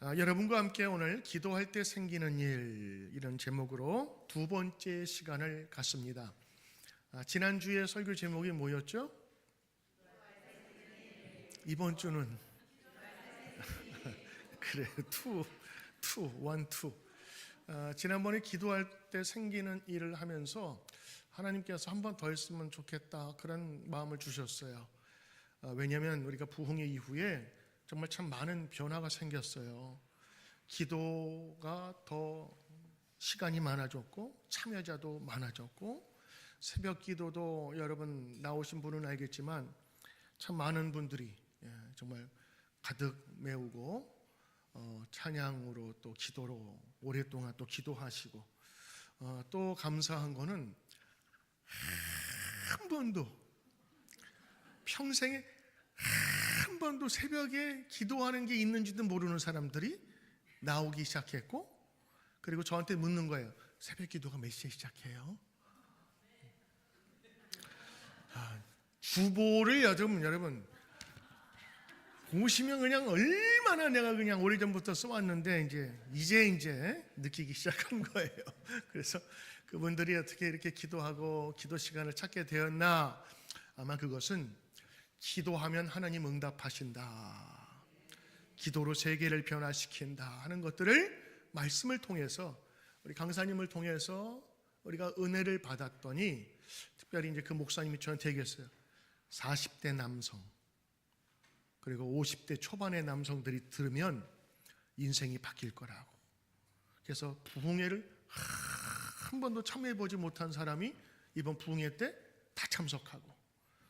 여러분과 함께 오늘 기도할 때 생기는 일, 이런 제목으로 두 번째 시간을 갖습니다. 지난주에 설교 제목이 뭐였죠? 이번 주는 그래, 원, 투. 지난번에 기도할 때 생기는 일을 하면서 하나님께서 한 번 더 했으면 좋겠다, 그런 마음을 주셨어요. 왜냐하면 우리가 부흥회 이후에 정말 참 많은 변화가 생겼어요. 기도가 더 시간이 많아졌고 참여자도 많아졌고, 새벽 기도도 여러분 나오신 분은 알겠지만 참 많은 분들이 정말 가득 메우고 찬양으로 또 기도로 오랫동안 또 기도하시고, 또 감사한 거는 한 번도 평생에 한 번도 새벽에 기도하는 게 있는지도 모르는 사람들이 나오기 시작했고, 그리고 저한테 묻는 거예요. 새벽 기도가 몇 시에 시작해요? 주보를 여러분 보시면 그냥 얼마나 내가 그냥 오래전부터 써왔는데 이제 느끼기 시작한 거예요. 그래서 그분들이 어떻게 이렇게 기도하고 기도 시간을 찾게 되었나? 아마 그것은 기도하면 하나님 응답하신다, 기도로 세계를 변화시킨다 하는 것들을 말씀을 통해서, 우리 강사님을 통해서 우리가 은혜를 받았더니, 특별히 그 목사님이 저한테 얘기했어요. 40대 남성 그리고 50대 초반의 남성들이 들으면 인생이 바뀔 거라고. 그래서 부흥회를 한 번도 참여해보지 못한 사람이 이번 부흥회 때 다 참석하고,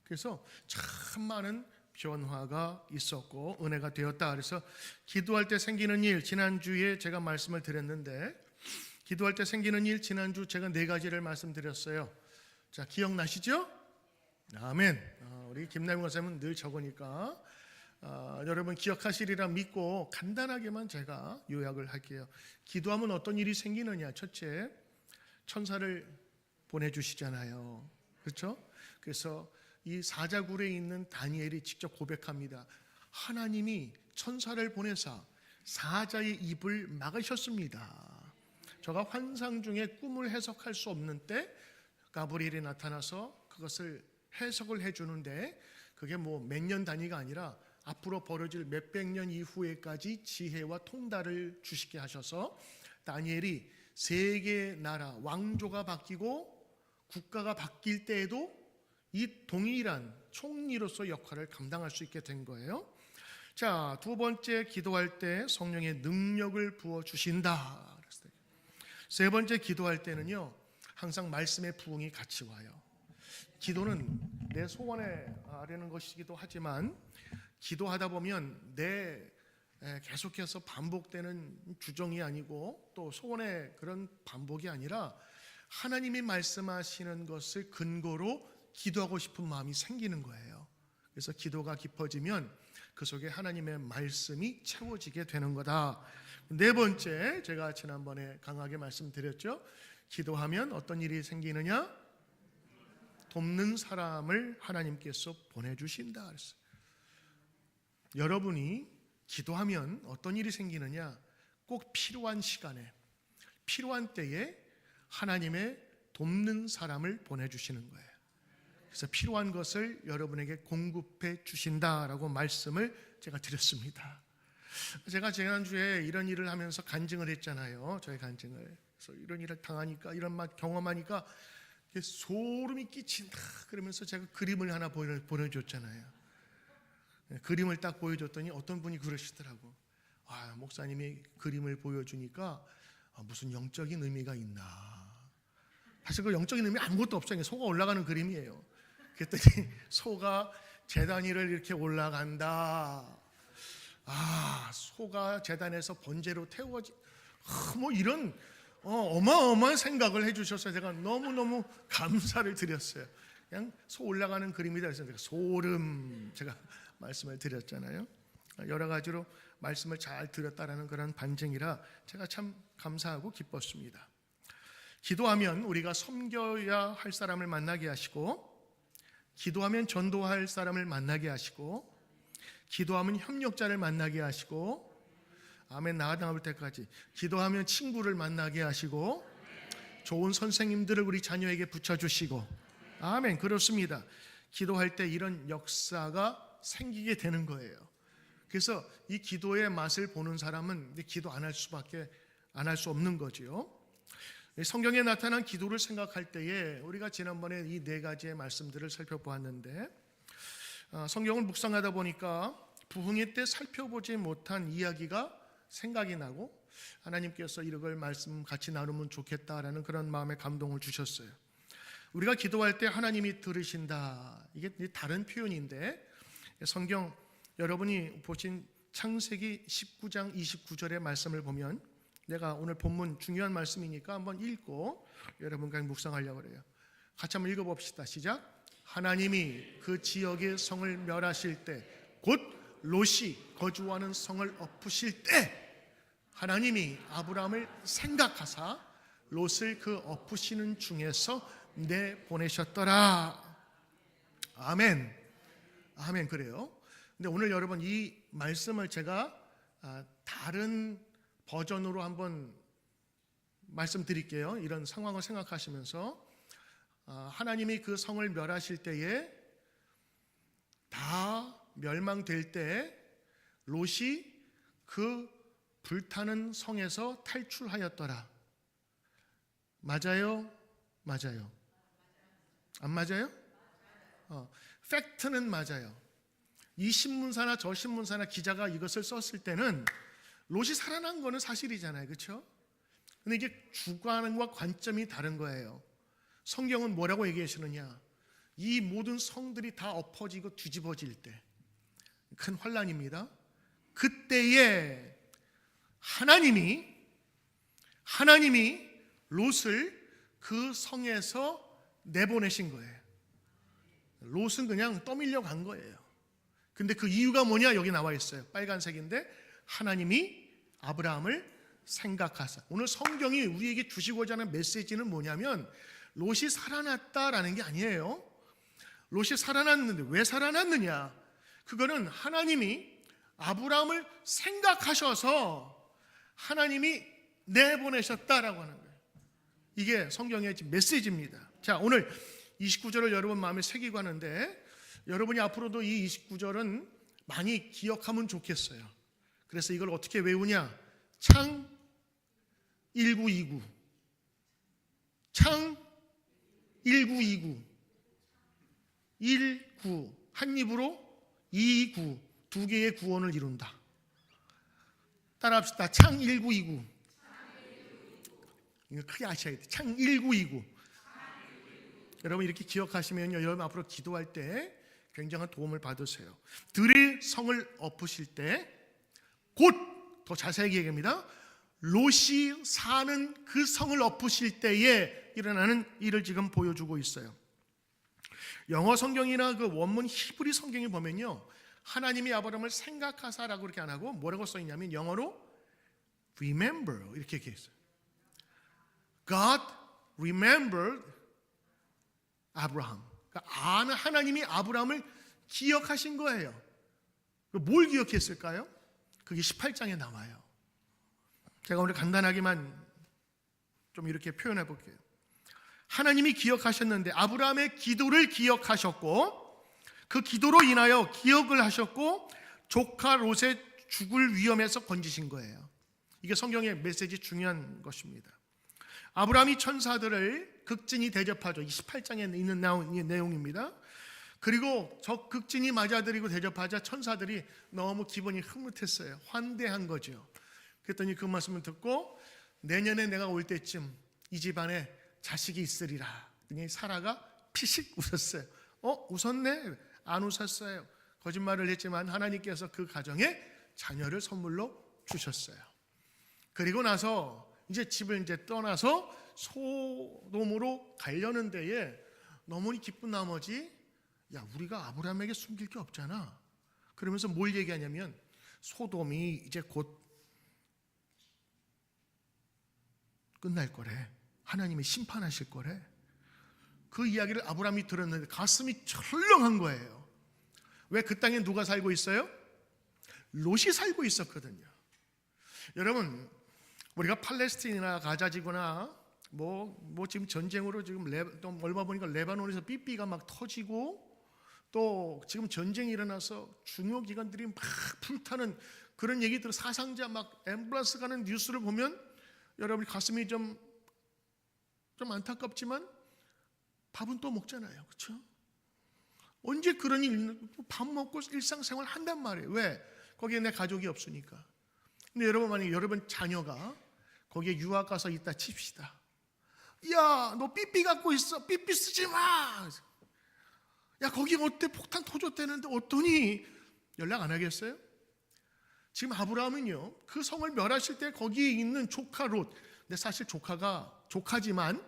그래서 참 많은 변화가 있었고 은혜가 되었다. 그래서 기도할 때 생기는 일, 지난주에 제가 말씀을 드렸는데, 기도할 때 생기는 일, 지난주 제가 4가지를 말씀드렸어요. 자, 기억나시죠? 아멘. 우리 김남희 권사님은 늘 적으니까 여러분 기억하시리라 믿고 간단하게만 제가 요약을 할게요. 기도하면 어떤 일이 생기느냐? 첫째, 천사를 보내주시잖아요. 그렇죠? 그래서 이 사자굴에 있는 다니엘이 직접 고백합니다. 하나님이 천사를 보내사 사자의 입을 막으셨습니다. 저가 환상 중에 꿈을 해석할 수 없는 때 가브리엘이 나타나서 그것을 해석을 해주는데, 그게 뭐 몇 년 단위가 아니라 앞으로 벌어질 몇백 년 이후에까지 지혜와 통달을 주시게 하셔서 다니엘이 세계 나라 왕조가 바뀌고 국가가 바뀔 때에도 이 동일한 총리로서 역할을 감당할 수 있게 된 거예요. 자, 두 번째, 기도할 때 성령의 능력을 부어주신다. 세 번째, 기도할 때는요 항상 말씀의 부흥이 같이 와요. 기도는 내 소원에 아뢰는 것이기도 하지만, 기도하다 보면 계속해서 반복되는 주정이 아니고 또 소원의 그런 반복이 아니라 하나님이 말씀하시는 것을 근거로 기도하고 싶은 마음이 생기는 거예요. 그래서 기도가 깊어지면 그 속에 하나님의 말씀이 채워지게 되는 거다. 네 번째, 제가 지난번에 강하게 말씀드렸죠. 기도하면 어떤 일이 생기느냐? 돕는 사람을 하나님께서 보내주신다 그랬어요. 여러분이 기도하면 어떤 일이 생기느냐? 꼭 필요한 시간에, 필요한 때에 하나님의 돕는 사람을 보내주시는 거예요. 그래서 필요한 것을 여러분에게 공급해 주신다라고 말씀을 제가 드렸습니다. 제가 지난주에 이런 일을 하면서 간증을 했잖아요. 저의 간증을. 그래서 이런 일을 당하니까, 이런 맛 경험하니까 소름이 끼친다 그러면서 제가 그림을 하나 보내줬잖아요. 그림을 딱 보여줬더니 어떤 분이 그러시더라고. 목사님이 그림을 보여주니까 무슨 영적인 의미가 있나. 사실 그 영적인 의미 아무것도 없어요. 소가 올라가는 그림이에요. 그랬더니 소가 제단 위를 이렇게 올라간다. 소가 제단에서 번제로 태워지, 뭐 이런 어마어마한 생각을 해주셔서 제가 너무너무 감사를 드렸어요. 그냥 소 올라가는 그림이다 해서 소름, 제가 말씀을 드렸잖아요. 여러 가지로 말씀을 잘 드렸다라는 그런 반증이라 제가 참 감사하고 기뻤습니다. 기도하면 우리가 섬겨야 할 사람을 만나게 하시고, 기도하면 전도할 사람을 만나게 하시고, 기도하면 협력자를 만나게 하시고, 아멘. 나아나올 때까지 기도하면 친구를 만나게 하시고 좋은 선생님들을 우리 자녀에게 붙여주시고 아멘. 그렇습니다. 기도할 때 이런 역사가 생기게 되는 거예요. 그래서 이 기도의 맛을 보는 사람은 기도 안 할 수밖에 안 할 수 없는 거지요. 성경에 나타난 기도를 생각할 때에 우리가 지난번에 이 네 가지의 말씀들을 살펴보았는데 성경을 묵상하다 보니까 부흥회 때 살펴보지 못한 이야기가 생각이 나고 하나님께서 이걸 말씀 같이 나누면 좋겠다라는 그런 마음의 감동을 주셨어요. 우리가 기도할 때 하나님이 들으신다, 이게 다른 표현인데 성경 여러분이 보신 창세기 19장 29절의 말씀을 보면 내가 오늘 본문 중요한 말씀이니까 한번 읽고 여러분과 묵상하려고 그래요. 같이 한번 읽어봅시다. 시작. 하나님이 그 지역의 성을 멸하실 때 곧 롯이 거주하는 성을 엎으실 때 하나님이 아브라함을 생각하사 롯을 그 엎으시는 중에서 내보내셨더라. 아멘. 아멘. 그래요. 근데 오늘 여러분 이 말씀을 제가 다른 버전으로 한번 말씀드릴게요. 이런 상황을 생각하시면서 하나님이 그 성을 멸하실 때에 다 멸망될 때 롯이 그 불타는 성에서 탈출하였더라. 맞아요? 맞아요? 안 맞아요? 팩트는 맞아요. 이 신문사나 저 신문사나 기자가 이것을 썼을 때는 롯이 살아난 거는 사실이잖아요. 그렇죠? 근데 이게 주관과 관점이 다른 거예요. 성경은 뭐라고 얘기하시느냐? 이 모든 성들이 다 엎어지고 뒤집어질 때 큰 환난입니다. 그때에 하나님이 롯을 그 성에서 내보내신 거예요. 롯은 그냥 떠밀려 간 거예요. 근데 그 이유가 뭐냐? 여기 나와 있어요. 빨간색인데 하나님이 아브라함을 생각하사. 오늘 성경이 우리에게 주시고자 하는 메시지는 뭐냐면 롯이 살아났다라는 게 아니에요. 롯이 살아났는데 왜 살아났느냐? 그거는 하나님이 아브라함을 생각하셔서 하나님이 내보내셨다라고 하는 거예요. 이게 성경의 메시지입니다. 자, 오늘 29절을 여러분 마음에 새기고 하는데 여러분이 앞으로도 이 29절은 많이 기억하면 좋겠어요. 그래서 이걸 어떻게 외우냐? 창 1929. 창 1929. 19. 한 입으로 29. 두 개의 구원을 이룬다. 따라합시다. 창 1929. 이거 크게 아셔야 돼요. 창 1929. 여러분 이렇게 기억하시면요, 여러분 앞으로 기도할 때 굉장한 도움을 받으세요. 들의 성을 엎으실 때 곧, 더 자세하게 얘기합니다. 롯이 사는 그 성을 엎으실 때에 일어나는 일을 지금 보여주고 있어요. 영어 성경이나 그 원문 히브리 성경에 보면요, 하나님이 아브라함을 생각하사라고 이렇게 안 하고 뭐라고 써 있냐면 영어로 remember 이렇게 얘기했어요. God remembered Abraham. 그러니까 하나님이 아브라함을 기억하신 거예요. 뭘 기억했을까요? 그게 18장에 나와요. 제가 오늘 간단하게만 좀 이렇게 표현해 볼게요. 하나님이 기억하셨는데 아브라함의 기도를 기억하셨고 그 기도로 인하여 기억을 하셨고 조카 롯의 죽을 위험에서 건지신 거예요. 이게 성경의 메시지 중요한 것입니다. 아브라함이 천사들을 극진히 대접하죠. 28장에 있는 내용입니다. 그리고 저 극진히 맞아들이고 대접하자 천사들이 너무 기분이 흐뭇했어요. 환대한 거죠. 그랬더니 그 말씀을 듣고 내년에 내가 올 때쯤 이 집안에 자식이 있으리라. 사라가 피식 웃었어요. 웃었네? 안 웃었어요. 거짓말을 했지만 하나님께서 그 가정에 자녀를 선물로 주셨어요. 그리고 나서 이제 집을 떠나서 소돔으로 가려는 데에 너무 기쁜 나머지 야, 우리가 아브라함에게 숨길 게 없잖아. 그러면서 뭘 얘기하냐면 소돔이 이제 곧 끝날 거래. 하나님이 심판하실 거래. 그 이야기를 아브라함이 들었는데 가슴이 철렁한 거예요. 왜? 그 땅에 누가 살고 있어요? 롯이 살고 있었거든요. 여러분, 우리가 팔레스틴이나 가자지구나 뭐 지금 전쟁으로 지금 또 얼마 보니까 레바논에서 삐삐가 막 터지고 또 지금 전쟁이 일어나서 중요 기관들이 막 불타는 그런 얘기들, 사상자 막 앰뷸런스 가는 뉴스를 보면 여러분 가슴이 좀 안타깝지만 밥은 또 먹잖아요. 그렇죠? 언제 그런 일, 밥 먹고 일상생활 한단 말이에요. 왜? 거기에 내 가족이 없으니까. 근데 여러분, 만약에 여러분 자녀가 거기에 유학 가서 있다 칩시다. 야, 너 삐삐 갖고 있어. 삐삐 쓰지 마. 야, 거기 어때? 폭탄 터졌다는데 어떠니? 연락 안 하겠어요? 지금 아브라함은요, 그 성을 멸하실 때 거기에 있는 조카 롯, 근데 사실 조카지만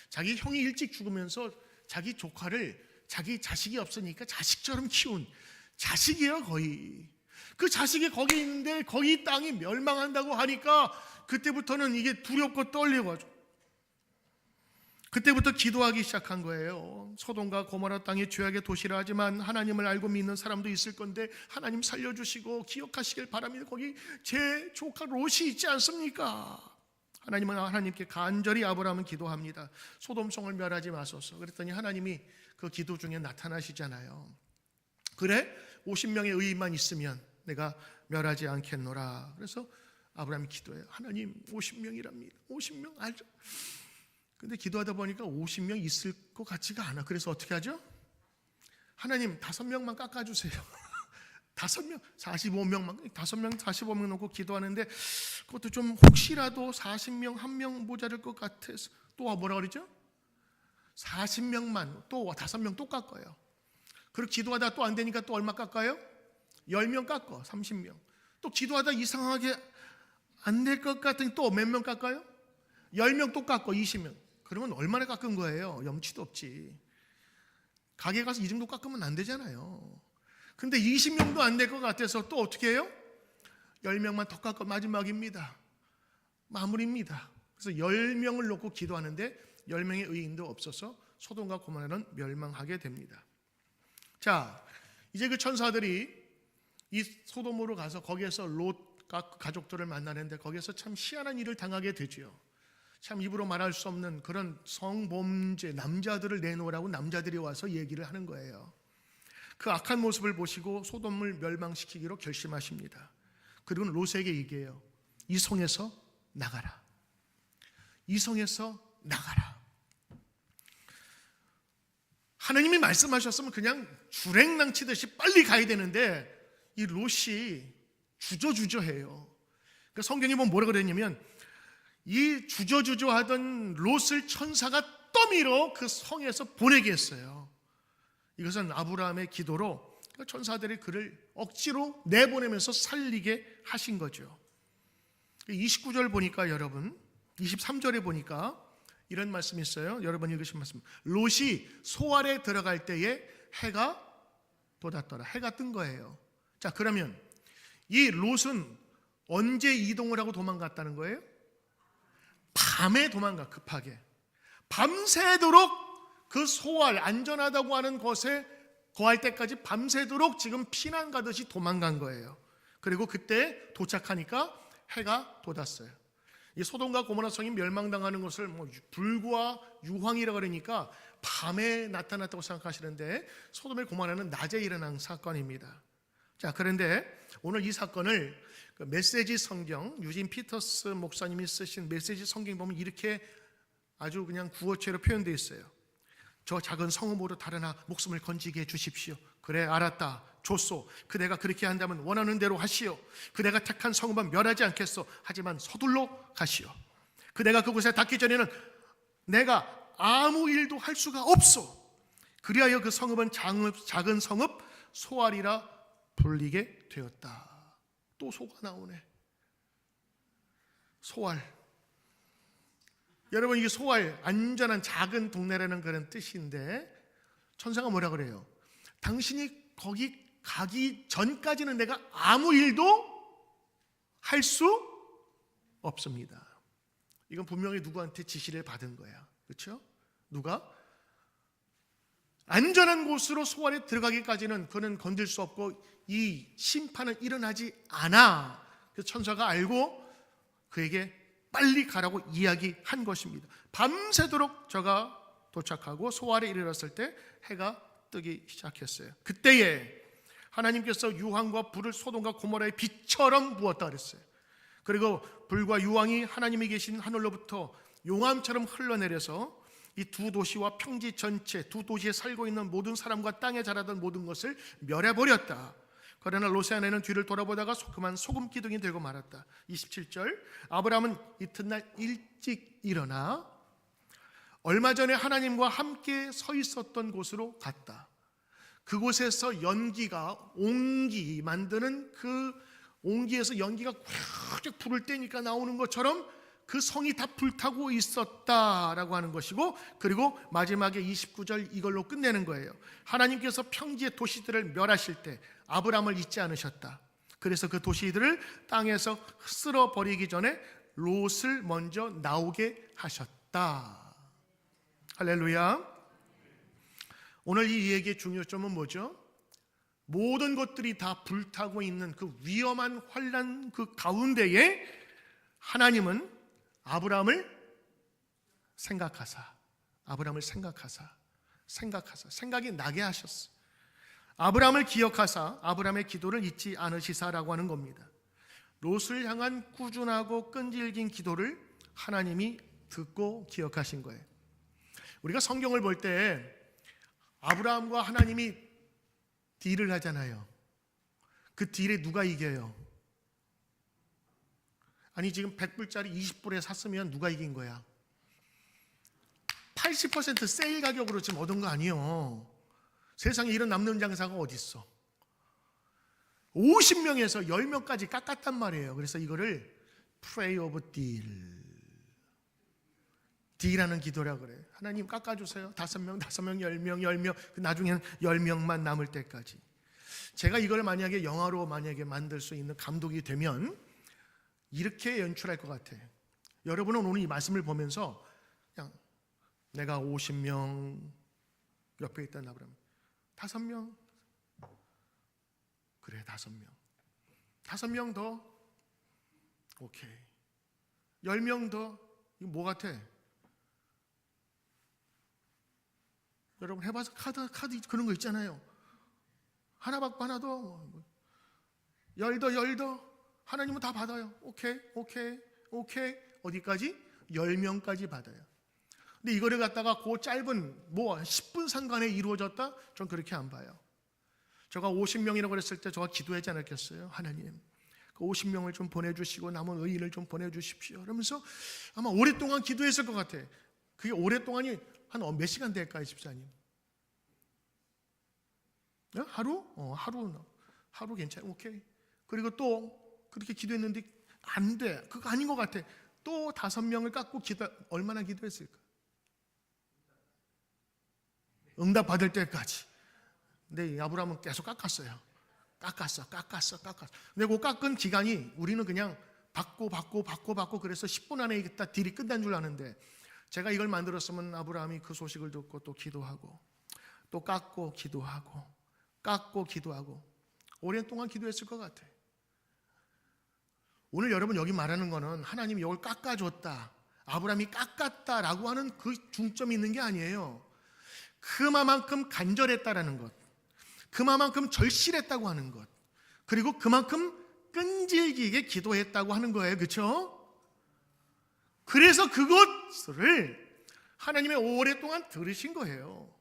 자기 형이 일찍 죽으면서 자기 조카를 자기 자식이 없으니까 자식처럼 키운 자식이에요. 거의 그 자식이 거기 있는데 거기 땅이 멸망한다고 하니까 그때부터는 이게 두렵고 떨리고 그때부터 기도하기 시작한 거예요. 소돔과 고모라 땅이 죄악의 도시라 하지만 하나님을 알고 믿는 사람도 있을 건데 하나님 살려주시고 기억하시길 바랍니다. 거기 제 조카 롯이 있지 않습니까? 하나님은 하나님께 간절히 아브라함은 기도합니다. 소돔성을 멸하지 마소서. 그랬더니 하나님이 그 기도 중에 나타나시잖아요. 그래? 50명의 의인만 있으면 내가 멸하지 않겠노라. 그래서 아브라함이 기도해요. 하나님 50명이랍니다. 50명 알죠? 근데 기도하다 보니까 50명 있을 것 같지가 않아. 그래서 어떻게 하죠? 하나님 5명만 깎아주세요. 5명, 45명만, 5명, 45명 놓고 기도하는데 그것도 좀 혹시라도 40명, 1명 모자랄 것 같아서 또 뭐라 그러죠? 40명만, 또 5명 또 깎아요. 그리고 기도하다 또 안 되니까 또 얼마 깎아요? 10명 깎아, 30명. 또 기도하다 이상하게 안 될 것 같으니 또 몇 명 깎아요? 10명 또 깎아, 20명. 그러면 얼마나 깎은 거예요? 염치도 없지. 가게 가서 이 정도 깎으면 안 되잖아요. 근데 20명도 안 될 것 같아서 또 어떻게 해요? 10명만 더 깎아, 마지막입니다. 마무리입니다. 그래서 10명을 놓고 기도하는데 10명의 의인도 없어서 소돔과 고모라는 멸망하게 됩니다. 자, 이제 그 천사들이 이 소돔으로 가서 거기에서 롯과 가족들을 만나는데 거기에서 참 희한한 일을 당하게 되죠. 참 입으로 말할 수 없는 그런 성범죄, 남자들을 내놓으라고 남자들이 와서 얘기를 하는 거예요. 그 악한 모습을 보시고 소돔을 멸망시키기로 결심하십니다. 그리고 롯에게 얘기해요. 이 성에서 나가라. 이 성에서 나가라. 하나님이 말씀하셨으면 그냥 주랭랑 치듯이 빨리 가야 되는데 이 롯이 주저주저해요. 그러니까 성경에 보면 뭐라 그랬냐면 이 주저주저하던 롯을 천사가 떠밀어 그 성에서 보내게 했어요. 이것은 아브라함의 기도로 천사들이 그를 억지로 내보내면서 살리게 하신 거죠. 29절 보니까 여러분, 23절에 보니까 이런 말씀이 있어요. 여러분 읽으신 말씀. 롯이 소알에 들어갈 때에 해가 돋았더라. 해가 뜬 거예요. 자, 그러면 이 롯은 언제 이동을 하고 도망갔다는 거예요? 밤에 도망가, 급하게. 밤새도록 그 소알, 안전하다고 하는 곳에 거할 때까지 밤새도록 지금 피난 가듯이 도망간 거예요. 그리고 그때 도착하니까 해가 돋았어요. 이 소돔과 고모라 성이 멸망당하는 것을 불과 유황이라 그러니까 밤에 나타났다고 생각하시는데 소돔의 고모라는 낮에 일어난 사건입니다. 자, 그런데 오늘 이 사건을 메시지 성경, 유진 피터스 목사님이 쓰신 메시지 성경 보면 이렇게 아주 그냥 구어체로 표현되어 있어요. 저 작은 성읍으로 달아나 목숨을 건지게 해주십시오. 그래, 알았다. 좋소. 그대가 그렇게 한다면 원하는 대로 하시오. 그대가 택한 성읍은 멸하지 않겠소. 하지만 서둘러 가시오. 그대가 그곳에 닿기 전에는 내가 아무 일도 할 수가 없소. 그리하여 그 성읍은 작은 성읍 소알이라 불리게 되었다. 또 소가 나오네. 소알. 여러분, 이게 소알, 안전한 작은 동네라는 그런 뜻인데 천사가 뭐라 그래요? 당신이 거기 가기 전까지는 내가 아무 일도 할 수 없습니다. 이건 분명히 누구한테 지시를 받은 거야. 그렇죠? 누가? 안전한 곳으로 소알에 들어가기까지는 그는 건들 수 없고 이 심판은 일어나지 않아. 그래서 천사가 알고 그에게 빨리 가라고 이야기한 것입니다. 밤새도록 저가 도착하고 소알에 이르렀을 때 해가 뜨기 시작했어요. 그때에 하나님께서 유황과 불을 소돔과 고모라의 빛처럼 부었다 그랬어요. 그리고 불과 유황이 하나님이 계신 하늘로부터 용암처럼 흘러내려서 이 두 도시와 평지 전체, 두 도시에 살고 있는 모든 사람과 땅에 자라던 모든 것을 멸해버렸다. 그러나 롯의 아내는 뒤를 돌아보다가 그만 소금 기둥이 되고 말았다. 27절, 아브라함은 이튿날 일찍 일어나 얼마 전에 하나님과 함께 서 있었던 곳으로 갔다. 그곳에서 연기가, 옹기 만드는 그 옹기에서 연기가 꽉 불을 떼니까 나오는 것처럼 그 성이 다 불타고 있었다라고 하는 것이고, 그리고 마지막에 29절 이걸로 끝내는 거예요. 하나님께서 평지의 도시들을 멸하실 때 아브라함을 잊지 않으셨다. 그래서 그 도시들을 땅에서 쓸어버리기 전에 롯을 먼저 나오게 하셨다. 할렐루야. 오늘 이 얘기의 중요점은 뭐죠? 모든 것들이 다 불타고 있는 그 위험한 환난 그 가운데에 하나님은 아브라함을 생각하사 생각이 나게 하셨어. 아브라함을 기억하사 아브라함의 기도를 잊지 않으시사라고 하는 겁니다. 롯을 향한 꾸준하고 끈질긴 기도를 하나님이 듣고 기억하신 거예요. 우리가 성경을 볼 때 아브라함과 하나님이 딜을 하잖아요. 그 딜에 누가 이겨요? 아니 지금 100불짜리 20불에 샀으면 누가 이긴 거야? 80% 세일 가격으로 지금 얻은 거 아니에요. 세상에 이런 남는 장사가 어디 있어? 50명에서 10명까지 깎았단 말이에요. 그래서 이거를 Pray of Deal, D라는 기도라 그래요. 하나님 깎아주세요. 5명, 10명, 10명, 나중에는 10명만 남을 때까지. 제가 이걸 만약에 영화로 만들 수 있는 감독이 되면 이렇게 연출할 것 같아요. 여러분은 오늘 이 말씀을 보면서 그냥 내가 50명 옆에 있다 아브라함 5명, 그래 5명 더, 오케이 10명 더, 이거 뭐 같아? 여러분 해봐서 카드 그런 거 있잖아요. 하나 받고 하나 더, 열 더 하나님은 다 받아요. 오케이 어디까지? 10명까지 받아요. 근데 이거를 갖다가 그 짧은 10분 상간에 이루어졌다? 전 그렇게 안 봐요. 제가 50명이라고 그랬을 때 제가 기도하지 않았겠어요? 하나님 그 50명을 좀 보내주시고 남은 의인을 좀 보내주십시오. 그러면서 아마 오랫동안 기도했을 것 같아. 그게 오랫동안이 한 몇 시간 될까요, 집사님? 하루? 하루 괜찮아. 오케이. 그리고 또 그렇게 기도했는데 안 돼. 그거 아닌 것 같아. 또 5명을 깎고 얼마나 기도했을까? 응답 받을 때까지. 근데 아브라함은 계속 깎았어요. 깎았어. 근데 그 깎은 기간이 우리는 그냥 받고 그래서 10분 안에 다 딜이 끝난 줄 아는데, 제가 이걸 만들었으면 아브라함이 그 소식을 듣고 또 기도하고 또 깎고 기도하고 오랜 동안 기도했을 것 같아. 오늘 여러분 여기 말하는 거는 하나님이 이걸 깎아줬다, 아브라함이 깎았다라고 하는 그 중점이 있는 게 아니에요. 그만큼 간절했다라는 것, 그만큼 절실했다고 하는 것, 그리고 그만큼 끈질기게 기도했다고 하는 거예요. 그렇죠? 그래서 그것을 하나님의 오랫동안 들으신 거예요.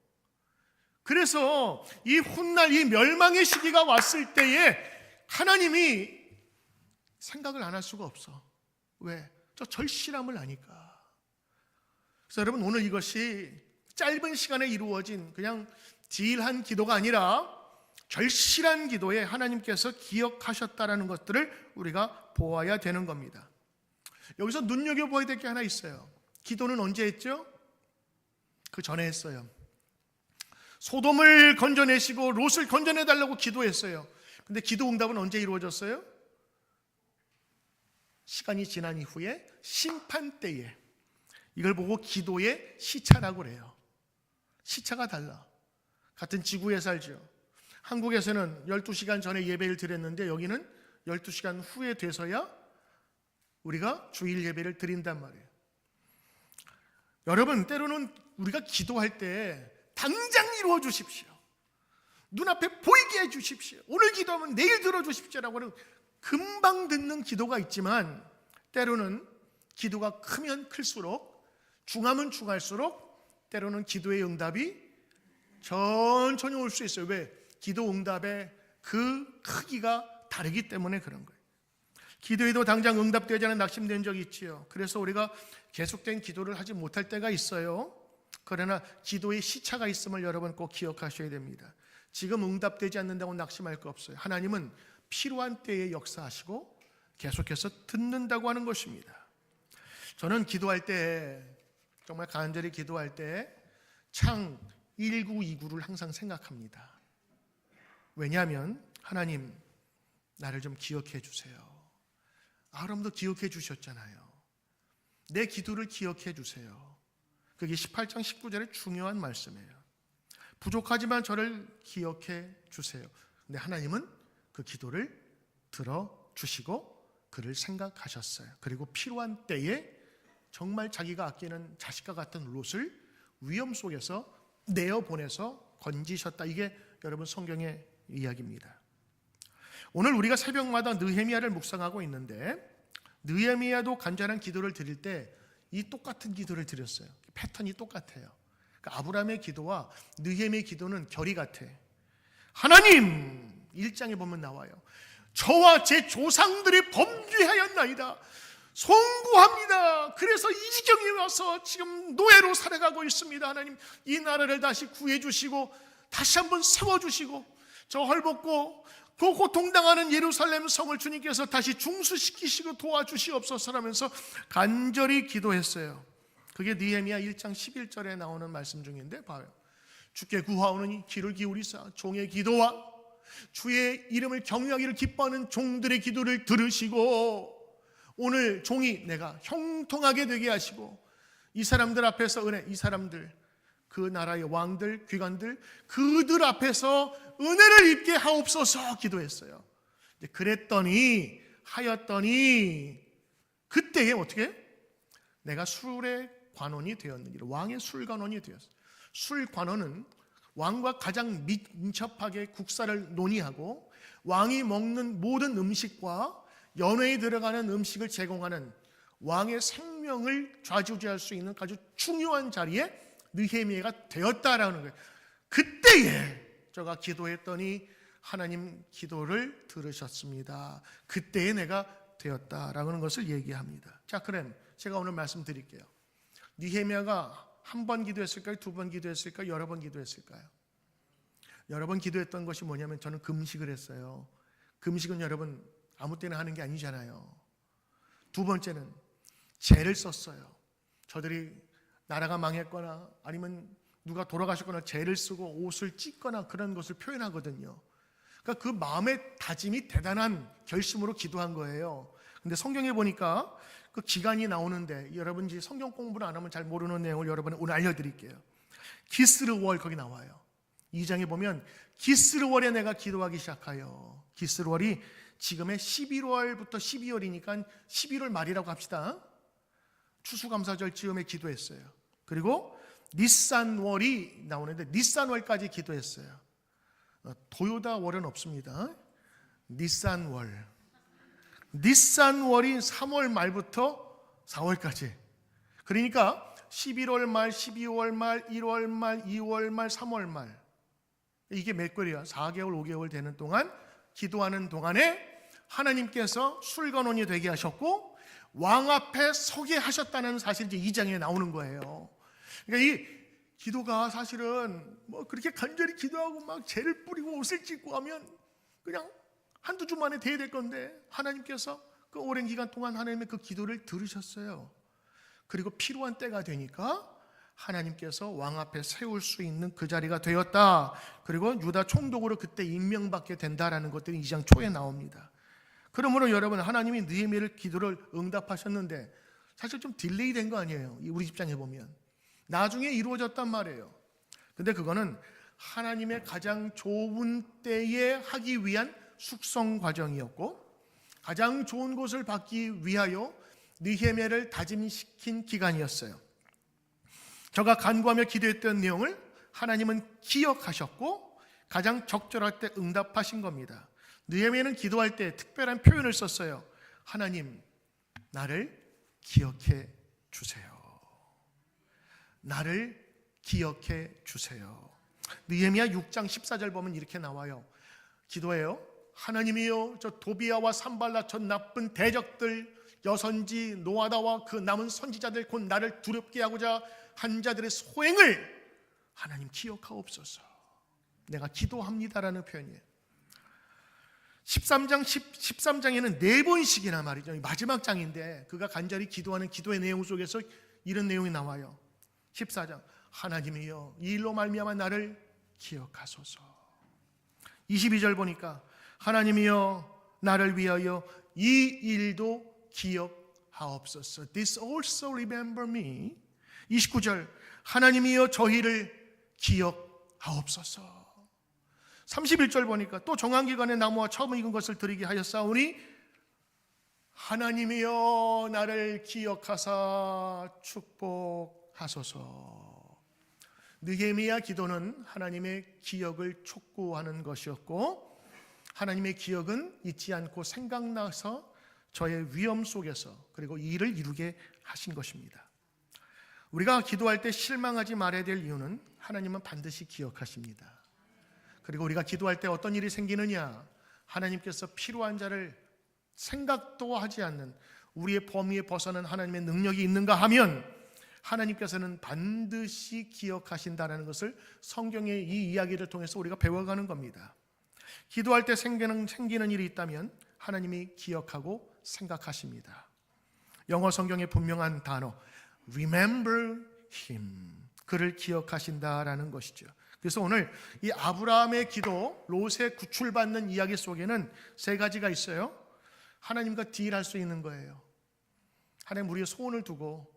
그래서 이 훗날 이 멸망의 시기가 왔을 때에 하나님이 생각을 안 할 수가 없어. 왜? 저 절실함을 아니까. 그래서 여러분 오늘 이것이 짧은 시간에 이루어진 그냥 딜한 기도가 아니라 절실한 기도에 하나님께서 기억하셨다라는 것들을 우리가 보아야 되는 겁니다. 여기서 눈여겨보아야 될 게 하나 있어요. 기도는 언제 했죠? 그 전에 했어요. 소돔을 건져내시고 롯을 건져내달라고 기도했어요. 근데 기도 응답은 언제 이루어졌어요? 시간이 지난 이후에 심판 때에. 이걸 보고 기도의 시차라고 그래요. 시차가 달라. 같은 지구에 살죠. 한국에서는 12시간 전에 예배를 드렸는데 여기는 12시간 후에 돼서야 우리가 주일 예배를 드린단 말이에요. 여러분, 때로는 우리가 기도할 때 당장 이루어 주십시오, 눈앞에 보이게 해 주십시오, 오늘 기도하면 내일 들어주십시오라고 하는 금방 듣는 기도가 있지만, 때로는 기도가 크면 클수록, 중하면 중할수록 때로는 기도의 응답이 천천히 올 수 있어요. 왜? 기도 응답의 그 크기가 다르기 때문에 그런 거예요. 기도에도 당장 응답되지 않은 낙심된 적이 있지요. 그래서 우리가 계속된 기도를 하지 못할 때가 있어요. 그러나 기도의 시차가 있음을 여러분 꼭 기억하셔야 됩니다. 지금 응답되지 않는다고 낙심할 거 없어요. 하나님은 필요한 때에 역사하시고 계속해서 듣는다고 하는 것입니다. 저는 기도할 때, 정말 간절히 기도할 때 창 1929를 항상 생각합니다. 왜냐하면 하나님, 나를 좀 기억해 주세요. 아브라함도 기억해 주셨잖아요. 내 기도를 기억해 주세요. 그게 18장 19절의 중요한 말씀이에요. 부족하지만 저를 기억해 주세요. 근데 하나님은 그 기도를 들어주시고 그를 생각하셨어요. 그리고 필요한 때에 정말 자기가 아끼는 자식과 같은 롯을 위험 속에서 내어보내서 건지셨다. 이게 여러분 성경의 이야기입니다. 오늘 우리가 새벽마다 느헤미야를 묵상하고 있는데, 느헤미야도 간절한 기도를 드릴 때 이 똑같은 기도를 드렸어요. 패턴이 똑같아요. 그러니까 아브라함의 기도와 느헤미야의 기도는 결이 같아. 하나님, 1장에 보면 나와요. 저와 제 조상들이 범죄하였나이다. 송구합니다. 그래서 이 지경에 와서 지금 노예로 살아가고 있습니다. 하나님, 이 나라를 다시 구해주시고 다시 한번 세워주시고 저 헐벗고 그 고통당하는 예루살렘 성을 주님께서 다시 중수시키시고 도와주시옵소서 하면서 간절히 기도했어요. 그게 느헤미야 1장 11절에 나오는 말씀 중인데 봐요. 주께 구하오느니 귀를 기울이사 종의 기도와 주의 이름을 경외하기를 기뻐하는 종들의 기도를 들으시고 오늘 종이 내가 형통하게 되게 하시고 이 사람들 앞에서 은혜, 이 사람들 그 나라의 왕들, 귀관들 그들 앞에서 은혜를 입게 하옵소서 기도했어요. 그랬더니 하였더니 그때에 어떻게? 내가 술의 관원이 되었느니라. 왕의 술관원이 되었어요. 술관원은 왕과 가장 민첩하게 국사를 논의하고 왕이 먹는 모든 음식과 연회에 들어가는 음식을 제공하는 왕의 생명을 좌지우지할 수 있는 아주 중요한 자리에 느헤미야가 되었다라는 거예요. 그때에 제가 기도했더니 하나님 기도를 들으셨습니다. 그때에 내가 되었다라는 것을 얘기합니다. 자, 그럼 제가 오늘 말씀드릴게요. 느헤미야가 한 번 기도했을까요? 두 번 기도했을까요? 여러 번 기도했을까요? 여러 번 기도했던 것이 뭐냐면 저는 금식을 했어요. 금식은 여러분 아무 때나 하는 게 아니잖아요. 두 번째는 죄를 썼어요. 저들이 나라가 망했거나 아니면 누가 돌아가셨거나 죄를 쓰고 옷을 찢거나 그런 것을 표현하거든요. 그러니까 그 마음의 다짐이 대단한 결심으로 기도한 거예요. 근데 성경에 보니까 그 기간이 나오는데 여러분 이제 성경 공부를 안 하면 잘 모르는 내용을 여러분이 오늘 알려드릴게요. 기스르월 거기 나와요. 2장에 보면 기스르월에 내가 기도하기 시작하여. 기스르월이 지금의 11월부터 12월이니까 11월 말이라고 합시다. 추수감사절 즈음에 기도했어요. 그리고 니산월이 나오는데 니산월까지 기도했어요. 도요다월은 없습니다. 니산월. 니산월이 3월 말부터 4월까지. 그러니까 11월 말, 12월 말, 1월 말, 2월 말, 3월 말. 이게 몇 개월이야? 4개월, 5개월 되는 동안 기도하는 동안에 하나님께서 술관원이 되게 하셨고 왕 앞에 서게 하셨다는 사실이 이제 2장에 나오는 거예요. 그러니까 이 기도가 사실은 뭐 그렇게 간절히 기도하고 막 죄를 뿌리고 옷을 찢고 하면 그냥 한두 주 만에 돼야 될 건데 하나님께서 그 오랜 기간 동안 하나님의 그 기도를 들으셨어요. 그리고 필요한 때가 되니까 하나님께서 왕 앞에 세울 수 있는 그 자리가 되었다. 그리고 유다 총독으로 그때 임명받게 된다라는 것들이 2장 초에 나옵니다. 그러므로 여러분 하나님이 느헤미야의 기도를 응답하셨는데 사실 좀 딜레이 된 거 아니에요. 우리 입장에 보면 나중에 이루어졌단 말이에요. 근데 그거는 하나님의 가장 좋은 때에 하기 위한 숙성 과정이었고 가장 좋은 것을 받기 위하여 느헤미야를 다짐시킨 기간이었어요. 저가 간구하며 기도했던 내용을 하나님은 기억하셨고 가장 적절할 때 응답하신 겁니다. 느헤미야는 기도할 때 특별한 표현을 썼어요. 하나님, 나를 기억해 주세요. 나를 기억해 주세요. 느헤미야 6장 14절 보면 이렇게 나와요. 기도해요. 하나님이여, 저 도비야와 산발라 저 나쁜 대적들, 여선지 노아다와 그 남은 선지자들 곧 나를 두렵게 하고자 한 자들의 소행을 하나님 기억하옵소서. 내가 기도합니다라는 표현이에요. 13장에는 4번씩이나 말이죠. 마지막 장인데 그가 간절히 기도하는 기도의 내용 속에서 이런 내용이 나와요. 14장, 하나님이여 이 일로 말미암아 나를 기억하소서. 22절 보니까 하나님이여 나를 위하여 이 일도 기억하옵소서. This also remember me. 29절, 하나님이여 저희를 기억하옵소서. 31절 보니까 또 정한기관의 나무와 처음 익은 것을 드리게 하였사오니 하나님이여 나를 기억하사 축복하소서. 느헤미야 기도는 하나님의 기억을 촉구하는 것이었고 하나님의 기억은 잊지 않고 생각나서 저의 위험 속에서 그리고 이 일을 이루게 하신 것입니다. 우리가 기도할 때 실망하지 말아야 될 이유는 하나님은 반드시 기억하십니다. 그리고 우리가 기도할 때 어떤 일이 생기느냐, 하나님께서 필요한 자를 생각도 하지 않는 우리의 범위에 벗어난 하나님의 능력이 있는가 하면 하나님께서는 반드시 기억하신다는 것을 성경의 이 이야기를 통해서 우리가 배워가는 겁니다. 기도할 때 생기는 일이 있다면 하나님이 기억하고 생각하십니다. 영어 성경의 분명한 단어 Remember Him, 그를 기억하신다라는 것이죠. 그래서 오늘 이 아브라함의 기도, 롯의 구출받는 이야기 속에는 3가지가 있어요. 하나님과 딜할 수 있는 거예요. 하나님 우리의 소원을 두고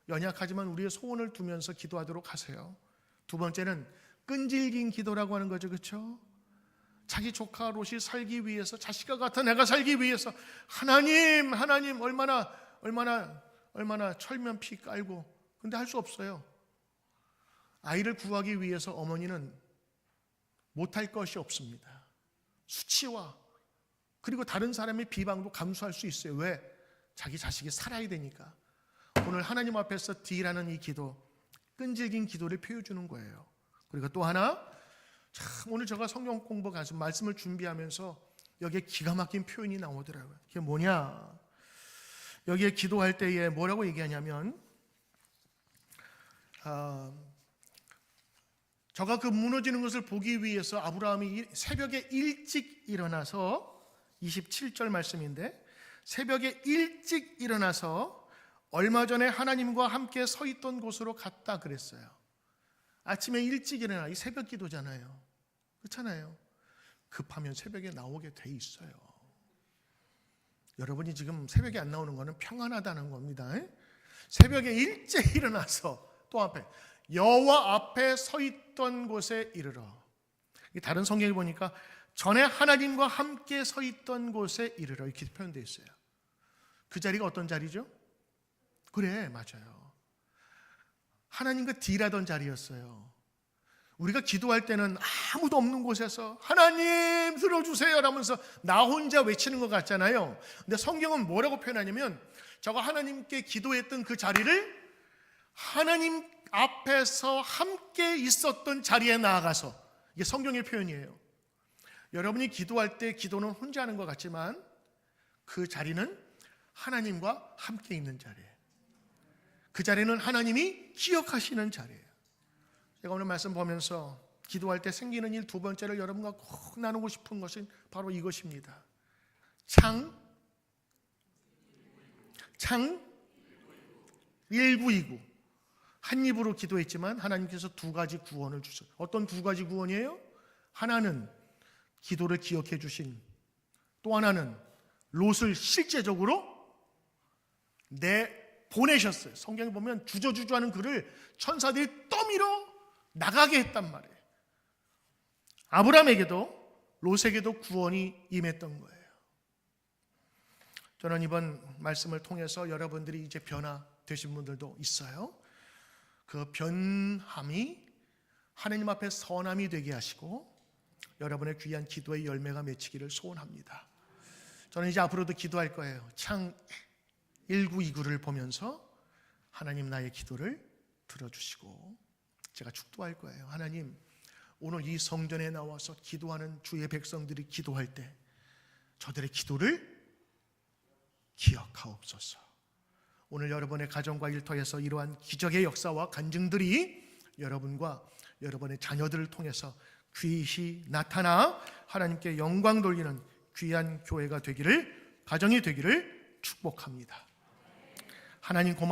연약하지만 우리의 소원을 두면서 기도하도록 하세요. 2번째는 끈질긴 기도라고 하는 거죠. 그렇죠? 자기 조카 롯이 살기 위해서, 자식과 같은 애가 살기 위해서 하나님 얼마나 철면 피 깔고, 근데 할 수 없어요. 아이를 구하기 위해서 어머니는 못할 것이 없습니다. 수치와 그리고 다른 사람의 비방도 감수할 수 있어요. 왜? 자기 자식이 살아야 되니까. 오늘 하나님 앞에서 딜하는 이 기도, 끈질긴 기도를 표해주는 거예요. 그리고 또 하나, 참 오늘 제가 성경 공부 가서 말씀을 준비하면서 여기에 기가 막힌 표현이 나오더라고요. 그게 뭐냐? 여기에 기도할 때에 뭐라고 얘기하냐면 저가 그 무너지는 것을 보기 위해서 아브라함이 새벽에 일찍 일어나서, 27절 말씀인데, 새벽에 일찍 일어나서 얼마 전에 하나님과 함께 서 있던 곳으로 갔다 그랬어요. 아침에 일찍 일어나, 이 새벽 기도잖아요. 그렇잖아요. 급하면 새벽에 나오게 돼 있어요. 여러분이 지금 새벽에 안 나오는 거는 평안하다는 겁니다. 새벽에 일찍 일어나서 또 앞에 여호와 앞에 서 있던 곳에 이르러. 다른 성경에 보니까 전에 하나님과 함께 서 있던 곳에 이르러 이렇게 표현되어 있어요. 그 자리가 어떤 자리죠? 그래, 맞아요. 하나님과 딜하던 자리였어요. 우리가 기도할 때는 아무도 없는 곳에서 하나님 들어주세요 라면서 나 혼자 외치는 것 같잖아요. 근데 성경은 뭐라고 표현하냐면 저가 하나님께 기도했던 그 자리를 하나님 앞에서 함께 있었던 자리에 나아가서, 이게 성경의 표현이에요. 여러분이 기도할 때 기도는 혼자 하는 것 같지만 그 자리는 하나님과 함께 있는 자리예요. 그 자리는 하나님이 기억하시는 자리예요. 제가 오늘 말씀 보면서 기도할 때 생기는 일 2번째를 여러분과 꼭 나누고 싶은 것은 바로 이것입니다. 창 1929. 한 입으로 기도했지만 하나님께서 2가지 구원을 주셨어요. 어떤 2가지 구원이에요? 하나는 기도를 기억해 주신, 또 하나는 롯을 실제적으로 보내셨어요. 성경에 보면 주저주저하는 그를 천사들이 떠밀어 나가게 했단 말이에요. 아브라함에게도 롯에게도 구원이 임했던 거예요. 저는 이번 말씀을 통해서 여러분들이 이제 변화되신 분들도 있어요. 그 변함이 하나님 앞에 선함이 되게 하시고 여러분의 귀한 기도의 열매가 맺히기를 소원합니다. 저는 이제 앞으로도 기도할 거예요. 창 1929를 보면서 하나님 나의 기도를 들어주시고 제가 축도할 거예요. 하나님, 오늘 이 성전에 나와서 기도하는 주의 백성들이 기도할 때 저들의 기도를 기억하옵소서. 오늘 여러분의 가정과 일터에서 이러한 기적의 역사와 간증들이 여러분과 여러분의 자녀들을 통해서 귀히 나타나 하나님께 영광 돌리는 귀한 교회가 되기를, 가정이 되기를 축복합니다. 하나님 고맙습니다.